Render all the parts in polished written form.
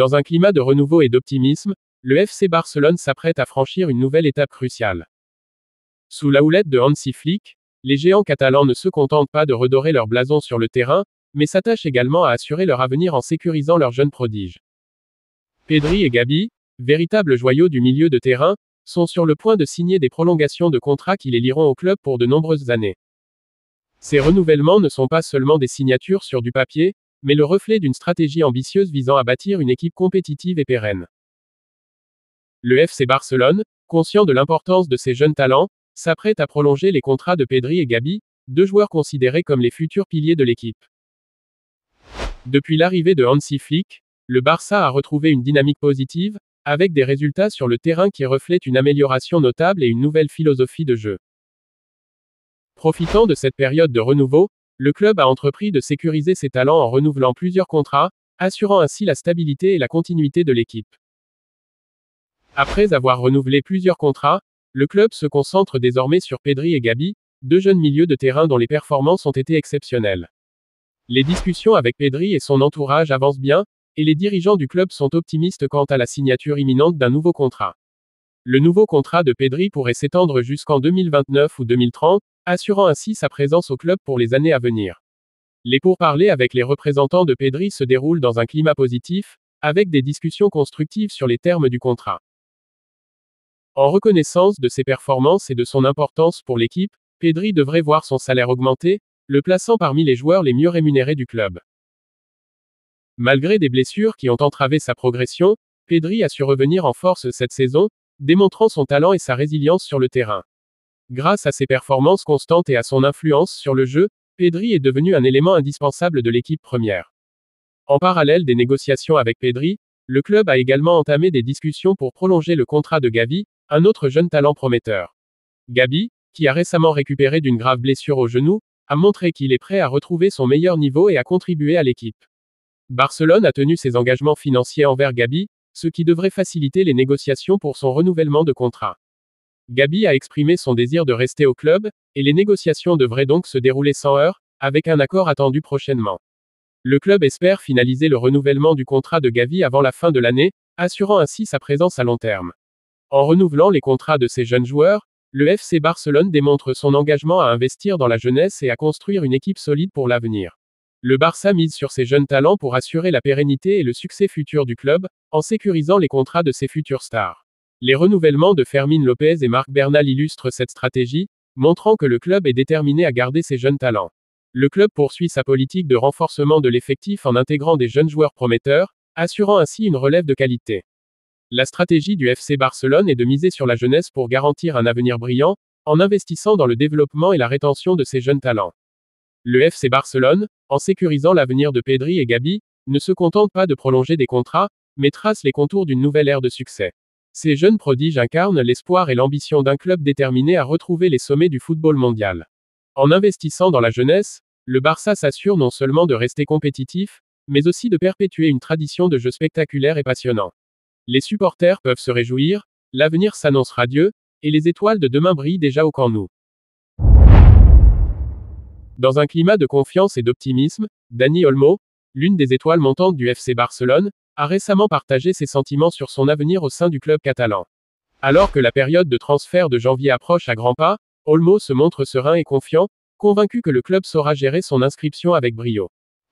Dans un climat de renouveau et d'optimisme, le FC Barcelone s'apprête à franchir une nouvelle étape cruciale. Sous la houlette de Hansi Flick, les géants catalans ne se contentent pas de redorer leur blason sur le terrain, mais s'attachent également à assurer leur avenir en sécurisant leurs jeunes prodiges. Pedri et Gavi, véritables joyaux du milieu de terrain, sont sur le point de signer des prolongations de contrats qui les lieront au club pour de nombreuses années. Ces renouvellements ne sont pas seulement des signatures sur du papier, mais le reflet d'une stratégie ambitieuse visant à bâtir une équipe compétitive et pérenne. Le FC Barcelone, conscient de l'importance de ces jeunes talents, s'apprête à prolonger les contrats de Pedri et Gavi, deux joueurs considérés comme les futurs piliers de l'équipe. Depuis l'arrivée de Hansi Flick, le Barça a retrouvé une dynamique positive, avec des résultats sur le terrain qui reflètent une amélioration notable et une nouvelle philosophie de jeu. Profitant de cette période de renouveau, le club a entrepris de sécuriser ses talents en renouvelant plusieurs contrats, assurant ainsi la stabilité et la continuité de l'équipe. Après avoir renouvelé plusieurs contrats, le club se concentre désormais sur Pedri et Gavi, deux jeunes milieux de terrain dont les performances ont été exceptionnelles. Les discussions avec Pedri et son entourage avancent bien, et les dirigeants du club sont optimistes quant à la signature imminente d'un nouveau contrat. Le nouveau contrat de Pedri pourrait s'étendre jusqu'en 2029 ou 2030, assurant ainsi sa présence au club pour les années à venir. Les pourparlers avec les représentants de Pedri se déroulent dans un climat positif, avec des discussions constructives sur les termes du contrat. En reconnaissance de ses performances et de son importance pour l'équipe, Pedri devrait voir son salaire augmenter, le plaçant parmi les joueurs les mieux rémunérés du club. Malgré des blessures qui ont entravé sa progression, Pedri a su revenir en force cette saison, démontrant son talent et sa résilience sur le terrain. Grâce à ses performances constantes et à son influence sur le jeu, Pedri est devenu un élément indispensable de l'équipe première. En parallèle des négociations avec Pedri, le club a également entamé des discussions pour prolonger le contrat de Gavi, un autre jeune talent prometteur. Gavi, qui a récemment récupéré d'une grave blessure au genou, a montré qu'il est prêt à retrouver son meilleur niveau et à contribuer à l'équipe. Barcelone a tenu ses engagements financiers envers Gavi, ce qui devrait faciliter les négociations pour son renouvellement de contrat. Gavi a exprimé son désir de rester au club, et les négociations devraient donc se dérouler sans heurts, avec un accord attendu prochainement. Le club espère finaliser le renouvellement du contrat de Gavi avant la fin de l'année, assurant ainsi sa présence à long terme. En renouvelant les contrats de ces jeunes joueurs, le FC Barcelone démontre son engagement à investir dans la jeunesse et à construire une équipe solide pour l'avenir. Le Barça mise sur ses jeunes talents pour assurer la pérennité et le succès futur du club, en sécurisant les contrats de ses futures stars. Les renouvellements de Fermín López et Marc Bernal illustrent cette stratégie, montrant que le club est déterminé à garder ses jeunes talents. Le club poursuit sa politique de renforcement de l'effectif en intégrant des jeunes joueurs prometteurs, assurant ainsi une relève de qualité. La stratégie du FC Barcelone est de miser sur la jeunesse pour garantir un avenir brillant, en investissant dans le développement et la rétention de ces jeunes talents. Le FC Barcelone, en sécurisant l'avenir de Pedri et Gavi, ne se contente pas de prolonger des contrats, mais trace les contours d'une nouvelle ère de succès. Ces jeunes prodiges incarnent l'espoir et l'ambition d'un club déterminé à retrouver les sommets du football mondial. En investissant dans la jeunesse, le Barça s'assure non seulement de rester compétitif, mais aussi de perpétuer une tradition de jeu spectaculaire et passionnant. Les supporters peuvent se réjouir, l'avenir s'annonce radieux, et les étoiles de demain brillent déjà au Camp Nou. Dans un climat de confiance et d'optimisme, Dani Olmo, l'une des étoiles montantes du FC Barcelone, a récemment partagé ses sentiments sur son avenir au sein du club catalan. Alors que la période de transfert de janvier approche à grands pas, Olmo se montre serein et confiant, convaincu que le club saura gérer son inscription avec brio.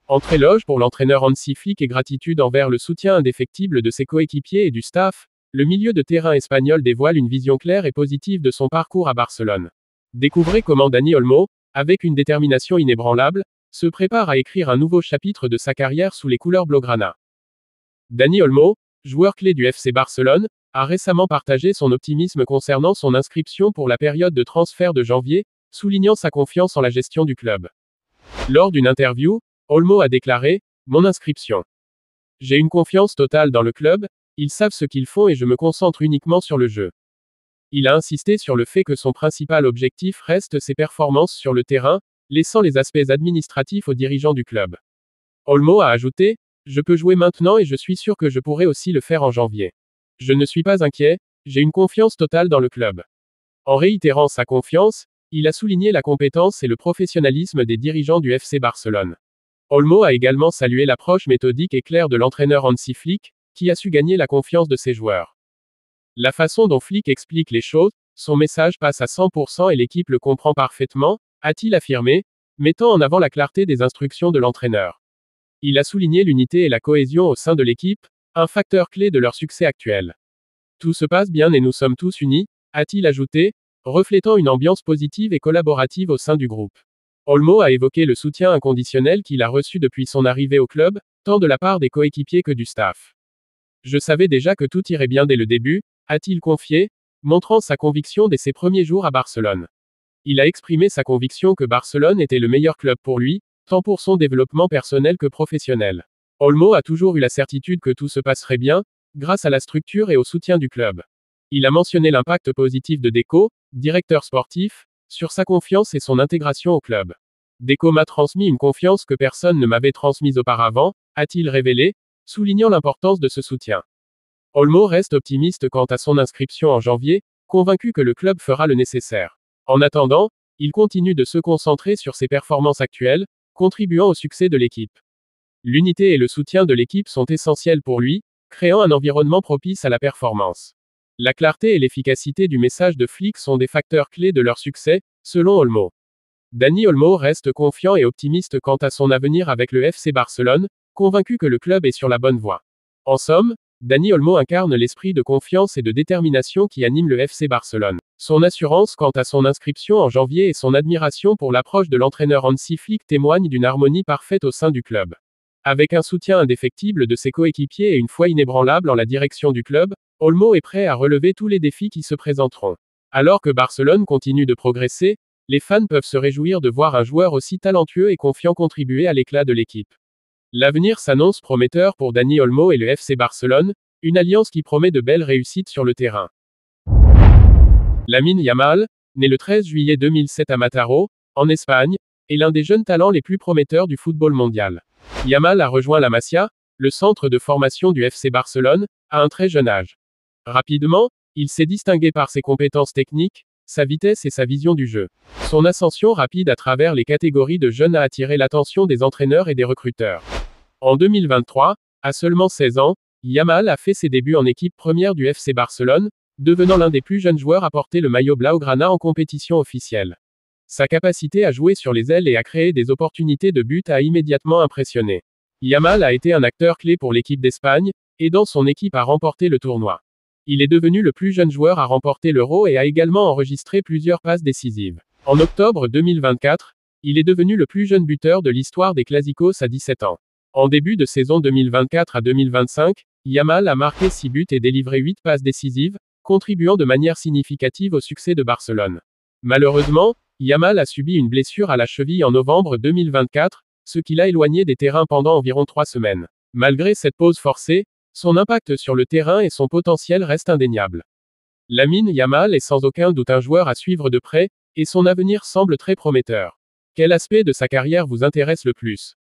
Entre éloges pour l'entraîneur Hansi Flick et gratitude envers le soutien indéfectible de ses coéquipiers et du staff, le milieu de terrain espagnol dévoile une vision claire et positive de son parcours à Barcelone. Découvrez comment Dani Olmo, avec une détermination inébranlable, se prépare à écrire un nouveau chapitre de sa carrière sous les couleurs blaugrana. Dani Olmo, joueur clé du FC Barcelone, a récemment partagé son optimisme concernant son inscription pour la période de transfert de janvier, soulignant sa confiance en la gestion du club. Lors d'une interview, Olmo a déclaré « Mon inscription. J'ai une confiance totale dans le club, ils savent ce qu'ils font et je me concentre uniquement sur le jeu. » Il a insisté sur le fait que son principal objectif reste ses performances sur le terrain, laissant les aspects administratifs aux dirigeants du club. Olmo a ajouté « Je peux jouer maintenant et je suis sûr que je pourrai aussi le faire en janvier. Je ne suis pas inquiet, j'ai une confiance totale dans le club. » En réitérant sa confiance, il a souligné la compétence et le professionnalisme des dirigeants du FC Barcelone. Olmo a également salué l'approche méthodique et claire de l'entraîneur Hansi Flick, qui a su gagner la confiance de ses joueurs. La façon dont Flick explique les choses, son message passe à 100% et l'équipe le comprend parfaitement, a-t-il affirmé, mettant en avant la clarté des instructions de l'entraîneur. Il a souligné l'unité et la cohésion au sein de l'équipe, un facteur clé de leur succès actuel. Tout se passe bien et nous sommes tous unis, a-t-il ajouté, reflétant une ambiance positive et collaborative au sein du groupe. Olmo a évoqué le soutien inconditionnel qu'il a reçu depuis son arrivée au club, tant de la part des coéquipiers que du staff. Je savais déjà que tout irait bien dès le début, a-t-il confié, montrant sa conviction dès ses premiers jours à Barcelone. Il a exprimé sa conviction que Barcelone était le meilleur club pour lui, tant pour son développement personnel que professionnel. Olmo a toujours eu la certitude que tout se passerait bien, grâce à la structure et au soutien du club. Il a mentionné l'impact positif de Deco, directeur sportif, sur sa confiance et son intégration au club. Deco m'a transmis une confiance que personne ne m'avait transmise auparavant, a-t-il révélé, soulignant l'importance de ce soutien. Olmo reste optimiste quant à son inscription en janvier, convaincu que le club fera le nécessaire. En attendant, il continue de se concentrer sur ses performances actuelles, contribuant au succès de l'équipe. L'unité et le soutien de l'équipe sont essentiels pour lui, créant un environnement propice à la performance. La clarté et l'efficacité du message de Flick sont des facteurs clés de leur succès, selon Olmo. Dani Olmo reste confiant et optimiste quant à son avenir avec le FC Barcelone, convaincu que le club est sur la bonne voie. En somme, Dani Olmo incarne l'esprit de confiance et de détermination qui anime le FC Barcelone. Son assurance quant à son inscription en janvier et son admiration pour l'approche de l'entraîneur Hansi Flick témoignent d'une harmonie parfaite au sein du club. Avec un soutien indéfectible de ses coéquipiers et une foi inébranlable en la direction du club, Olmo est prêt à relever tous les défis qui se présenteront. Alors que Barcelone continue de progresser, les fans peuvent se réjouir de voir un joueur aussi talentueux et confiant contribuer à l'éclat de l'équipe. L'avenir s'annonce prometteur pour Dani Olmo et le FC Barcelone, une alliance qui promet de belles réussites sur le terrain. Lamine Yamal, né le 13 juillet 2007 à Mataró, en Espagne, est l'un des jeunes talents les plus prometteurs du football mondial. Yamal a rejoint la Masia, le centre de formation du FC Barcelone, à un très jeune âge. Rapidement, il s'est distingué par ses compétences techniques, sa vitesse et sa vision du jeu. Son ascension rapide à travers les catégories de jeunes a attiré l'attention des entraîneurs et des recruteurs. En 2023, à seulement 16 ans, Yamal a fait ses débuts en équipe première du FC Barcelone, devenant l'un des plus jeunes joueurs à porter le maillot blaugrana en compétition officielle. Sa capacité à jouer sur les ailes et à créer des opportunités de but a immédiatement impressionné. Yamal a été un acteur clé pour l'équipe d'Espagne, aidant son équipe à remporter le tournoi. Il est devenu le plus jeune joueur à remporter l'Euro et a également enregistré plusieurs passes décisives. En octobre 2024, il est devenu le plus jeune buteur de l'histoire des Clásicos à 17 ans. En début de saison 2024 à 2025, Yamal a marqué 6 buts et délivré 8 passes décisives, contribuant de manière significative au succès de Barcelone. Malheureusement, Yamal a subi une blessure à la cheville en novembre 2024, ce qui l'a éloigné des terrains pendant environ 3 semaines. Malgré cette pause forcée, son impact sur le terrain et son potentiel restent indéniables. Lamine Yamal est sans aucun doute un joueur à suivre de près, et son avenir semble très prometteur. Quel aspect de sa carrière vous intéresse le plus ?